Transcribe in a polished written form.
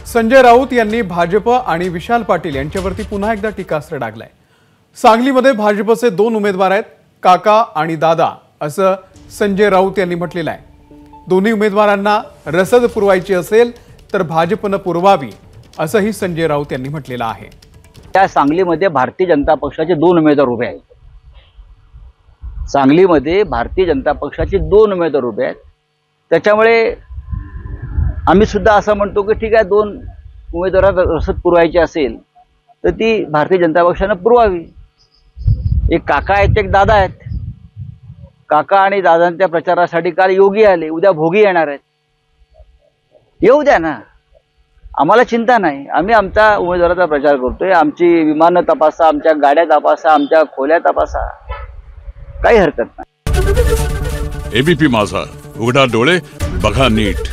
संजय राऊत यांनी भाजप आणि विशाल पाटील यांच्यावरती पुन्हा एकदा टीकास्त्र डागलाय। सांगलीमध्ये भाजपचे 2 उमेदवार आहेत, काका आणि दादा, असं संजय राऊत यांनी म्हटलेलं आहे। दोन्ही उमेदवारांना रसद पुरवायची असेल तर भाजपनं पुरवावी, असंही संजय राऊत यांनी म्हटलेलं आहे। त्या सांगलीमध्ये भारतीय जनता पक्षाचे 2 उमेदवार उभे आहेत। सांगलीमध्ये भारतीय जनता पक्षाचे 2 उमेदवार उभे आहेत। त्याच्यामुळे आम्ही सुद्धा असं म्हणतो की ठीक आहे, 2 उमेदवारांना रसद पुरवायची असेल तर ती भारतीय जनता पक्षाने पुरवावी। एक काका आहेत, एक दादा आहेत। काका आणि दादांच्या प्रचारासाठी काल योगी आले, उद्या भोगी येणार आहेत। येऊ द्या ना, आम्हाला चिंता नाही। आम्ही आमच्या उमेदवाराचा प्रचार करतोय। आमची विमानं तपासा, आमच्या गाड्या तपासा, आमच्या खोल्या तपासा, काही हरकत नाही। एबीपी माझा, उघडा डोळे बघा नीट।